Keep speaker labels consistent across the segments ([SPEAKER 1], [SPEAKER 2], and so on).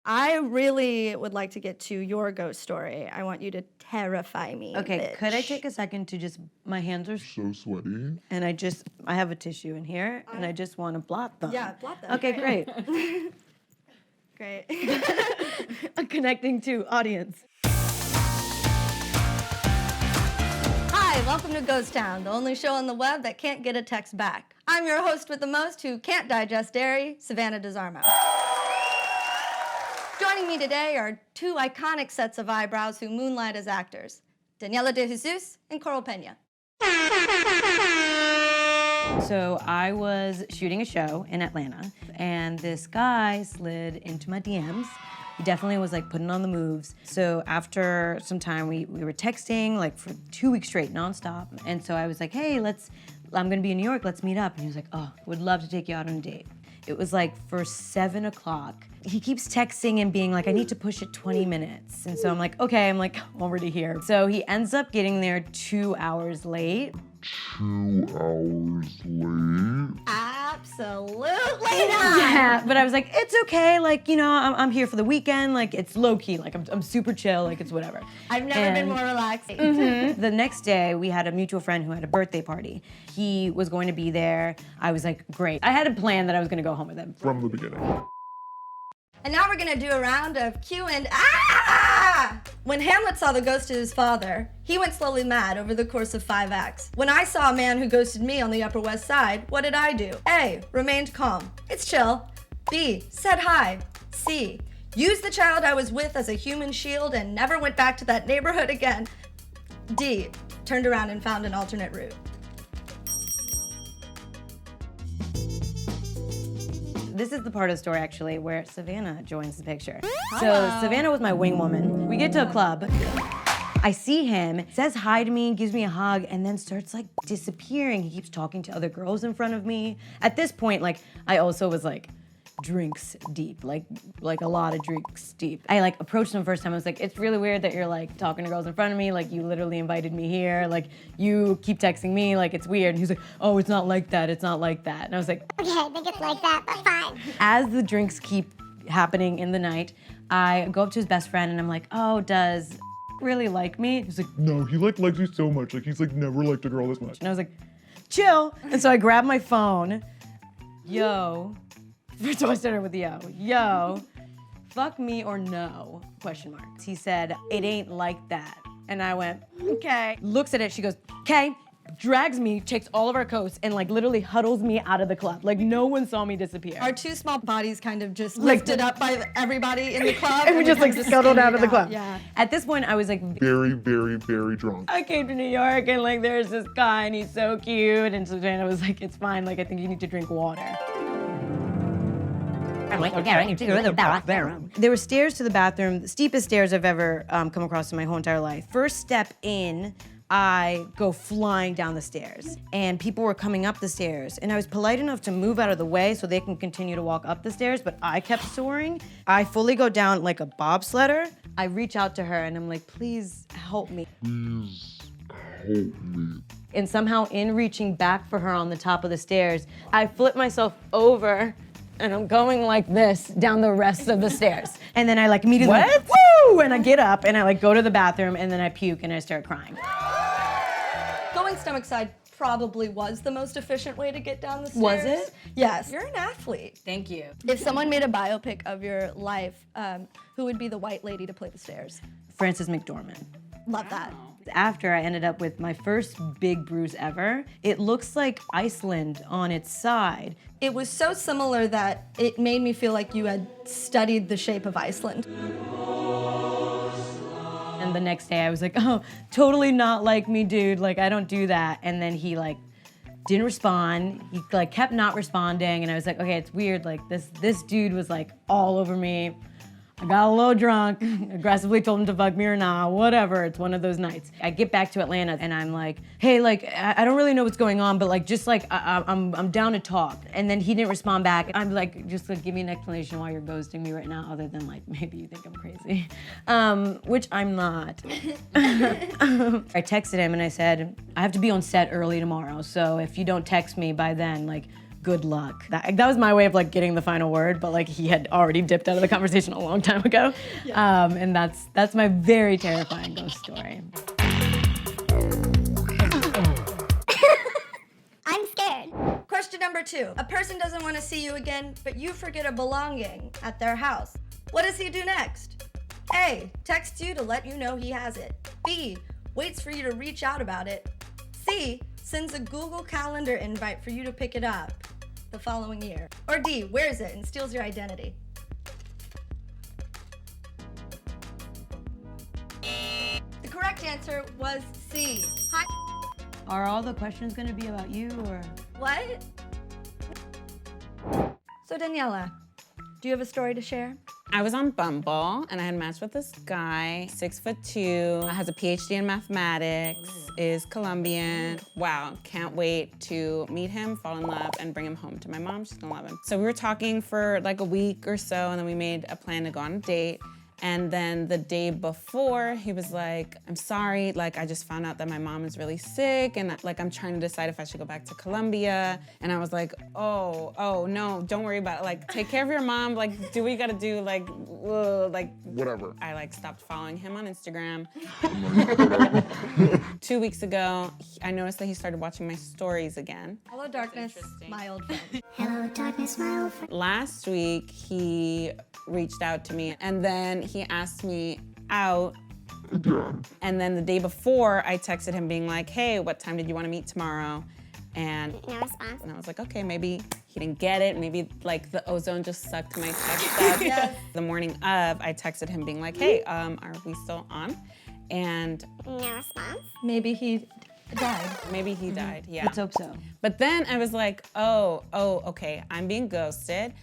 [SPEAKER 1] I really would like to get to your ghost story. I want you to terrify me.
[SPEAKER 2] Okay,
[SPEAKER 1] bitch.
[SPEAKER 2] could I take a second to just, my hands are
[SPEAKER 3] So sweaty.
[SPEAKER 2] and I have a tissue in here, and I just want to blot them.
[SPEAKER 1] Yeah, blot them.
[SPEAKER 2] Okay, great.
[SPEAKER 1] Great.
[SPEAKER 2] I'm connecting to audience.
[SPEAKER 1] Hi, welcome to Ghost Town, the only show on the web that can't get a text back. I'm your host with the most who can't digest dairy, Savannah DeZarmo. Joining me today are two iconic sets of eyebrows who moonlight as actors, Daniella DeJesus and Pena.
[SPEAKER 2] So I was shooting a show in Atlanta, and this guy slid into my DMs. He definitely was like putting on the moves. So after some time, we were texting like for 2 weeks straight, nonstop. And so I was like, hey, I'm gonna be in New York, let's meet up. And he was like, oh, would love to take you out on a date. It was like for 7 o'clock. He keeps texting and being like, I need to push it 20 minutes. And so I'm like, okay, I'm already here. So he ends up getting there 2 hours late.
[SPEAKER 3] 2 hours late.
[SPEAKER 1] Absolutely not.
[SPEAKER 2] Yeah, but I was like, it's okay, like, you know, I'm here for the weekend, like, it's low-key, like, I'm super chill, like, it's whatever.
[SPEAKER 1] I've never been more relaxed.
[SPEAKER 2] The next day, we had a mutual friend who had a birthday party. He was going to be there. I was like, great. I had a plan that I was gonna go home with him.
[SPEAKER 3] From the beginning.
[SPEAKER 1] And now we're gonna do a round of Q and When Hamlet saw the ghost of his father, he went slowly mad over the course of 5 acts. When I saw a man who ghosted me on the Upper West Side, what did I do? A, remained calm. It's chill. B, said hi. C, used the child I was with as a human shield and never went back to that neighborhood again. D, turned around and found an alternate route.
[SPEAKER 2] This is the part of the story, actually, where Savannah joins the picture. So Savannah was my wing woman. We get to a club. I see him, says hi to me, gives me a hug, and then starts like disappearing. He keeps talking to other girls in front of me. At this point, like, I also was like, drinks deep, like a lot of drinks deep. I like approached him first time. I was like, it's really weird that you're like talking to girls in front of me. Like, you literally invited me here. Like, you keep texting me. Like, it's weird. And he's like, oh, it's not like that. It's not like that. And I was like,
[SPEAKER 4] Okay, I think it's like that, but fine.
[SPEAKER 2] as the drinks keep happening in the night, I go up to his best friend and I'm like, oh, does really like me? He's like,
[SPEAKER 3] No, he likes you so much. Like, he's like never liked a girl this much.
[SPEAKER 2] and I was like, chill. And so I grabbed my phone. Yo. First of all, I started with yo, fuck me or no, question mark. He said, it ain't like that. And I went, okay. Looks at it, she goes, okay. Drags me, takes all of our coats, and like literally huddles me out of the club. Like, no one saw me disappear.
[SPEAKER 1] Our two small bodies kind of just lifted up by everybody in the club.
[SPEAKER 2] And we just like scuttled out of the club.
[SPEAKER 1] Yeah.
[SPEAKER 2] At this point, I was like,
[SPEAKER 3] Very, very, very drunk.
[SPEAKER 2] I came to New York and like there's this guy and he's so cute. And Savannah was like, it's fine, like I think you need to drink water. There were stairs to the bathroom, the steepest stairs I've ever come across in my whole entire life. First step in, I go flying down the stairs, and people were coming up the stairs, and I was polite enough to move out of the way so they can continue to walk up the stairs, but I kept soaring. I fully go down like a bobsledder. I reach out to her and I'm like, please help me.
[SPEAKER 3] Please help me.
[SPEAKER 2] And somehow in reaching back for her on the top of the stairs, I flip myself over and I'm going like this down the rest of the stairs. And then I like immediately, woo! And I get up and I like go to the bathroom and then I puke and I start crying.
[SPEAKER 1] Going stomach side probably was the most efficient way to get down the stairs.
[SPEAKER 2] Was it?
[SPEAKER 1] Yes. You're an athlete.
[SPEAKER 2] Thank you.
[SPEAKER 1] If someone made a biopic of your life, who would be the white lady to play the stairs?
[SPEAKER 2] Frances McDormand.
[SPEAKER 1] Love that.
[SPEAKER 2] After I ended up with my first big bruise ever, it looks like Iceland on its side.
[SPEAKER 1] It was so similar that it made me feel like you had studied the shape of Iceland.
[SPEAKER 2] And the next day I was like, oh, totally not like me, dude. Like, I don't do that. And then he like didn't respond. He like kept not responding. And I was like, okay, it's weird. Like this dude was like all over me. I got a little drunk, aggressively told him to fuck me or not, whatever, it's one of those nights. I get back to Atlanta and I'm like, hey, like, I don't really know what's going on, but like, just like, I'm down to talk. And then he didn't respond back. I'm like, just like, give me an explanation why you're ghosting me right now, other than like, maybe you think I'm crazy, which I'm not. I texted him and I said, I have to be on set early tomorrow, so if you don't text me by then, like, good luck. That was my way of like getting the final word, but like he had already dipped out of the conversation a long time ago. And that's my very terrifying ghost story.
[SPEAKER 4] I'm scared.
[SPEAKER 1] Question number 2. A person doesn't want to see you again, but you forget a belonging at their house. What does he do next? A. Texts you to let you know he has it. B. Waits for you to reach out about it. C. Sends a Google Calendar invite for you to pick it up the following year. Or D. Wears it and steals your identity. The correct answer was C. Hi.
[SPEAKER 2] Are all the questions gonna be about you or?
[SPEAKER 1] What? So Daniella, do you have a story to share?
[SPEAKER 5] I was on Bumble and I had matched with this guy, 6'2", has a PhD in mathematics, is Colombian. Wow, can't wait to meet him, fall in love, and bring him home to my mom. She's gonna love him. So we were talking for like a week or so, and then we made a plan to go on a date. And then the day before, he was like, I'm sorry, like I just found out that my mom is really sick and like I'm trying to decide if I should go back to Colombia. And I was like, oh no, don't worry about it. Like take care of your mom, like do what you gotta do, like
[SPEAKER 3] Whatever.
[SPEAKER 5] I like stopped following him on Instagram. 2 weeks ago, I noticed that he started watching my stories again.
[SPEAKER 1] Hello, darkness, my old friend.
[SPEAKER 4] Hello, darkness, my old friend.
[SPEAKER 5] Last week, he reached out to me and then he asked me out. And then the day before, I texted him being like, hey, what time did you want to meet tomorrow? And
[SPEAKER 4] No response.
[SPEAKER 5] I was like, okay, maybe he didn't get it. Maybe like the ozone just sucked my text up.
[SPEAKER 1] Yes.
[SPEAKER 5] The morning of, I texted him being like, hey, are we still on? And
[SPEAKER 4] No response.
[SPEAKER 1] Maybe he died.
[SPEAKER 5] maybe he died, yeah.
[SPEAKER 2] Let's hope so.
[SPEAKER 5] But then I was like, oh, okay, I'm being ghosted.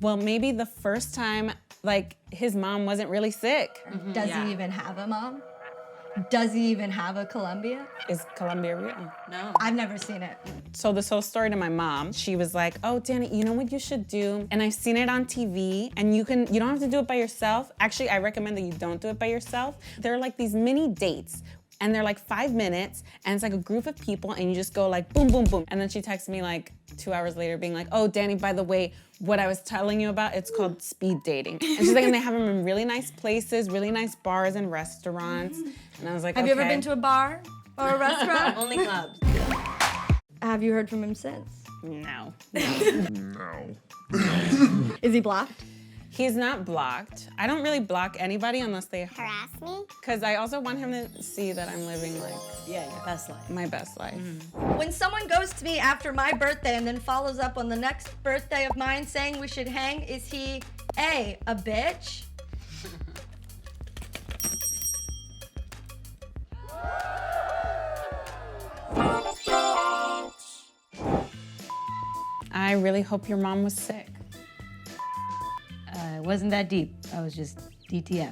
[SPEAKER 5] Well, maybe the first time, like, his mom wasn't really sick.
[SPEAKER 1] Does he even have a mom? Does he even have a Colombia?
[SPEAKER 5] Is Colombia real?
[SPEAKER 2] No.
[SPEAKER 1] I've never seen it.
[SPEAKER 5] So this whole story to my mom, she was like, oh, Danny, you know what you should do? And I've seen it on TV, and you don't have to do it by yourself. Actually, I recommend that you don't do it by yourself. There are like these mini dates, and they're like 5 minutes, and it's like a group of people, and you just go like boom, boom, boom. And then she texted me like 2 hours later being like, oh, Danny, by the way, what I was telling you about, it's called speed dating. And she's like, and they have them in really nice places, really nice bars and restaurants. And I was like,
[SPEAKER 1] Have you ever been to a bar or a restaurant?
[SPEAKER 2] Only clubs.
[SPEAKER 1] Have you heard from him since?
[SPEAKER 5] No.
[SPEAKER 3] No.
[SPEAKER 1] Is he blocked?
[SPEAKER 5] He's not blocked. I don't really block anybody unless they,
[SPEAKER 4] Harass me.
[SPEAKER 5] because I also want him to see that I'm living like
[SPEAKER 2] Yeah, your best life.
[SPEAKER 5] my best life.
[SPEAKER 1] When someone ghosts me after my birthday and then follows up on the next birthday of mine saying we should hang, is he A, a bitch?
[SPEAKER 5] I really hope your mom was sick.
[SPEAKER 2] It wasn't that deep. I was just DTF.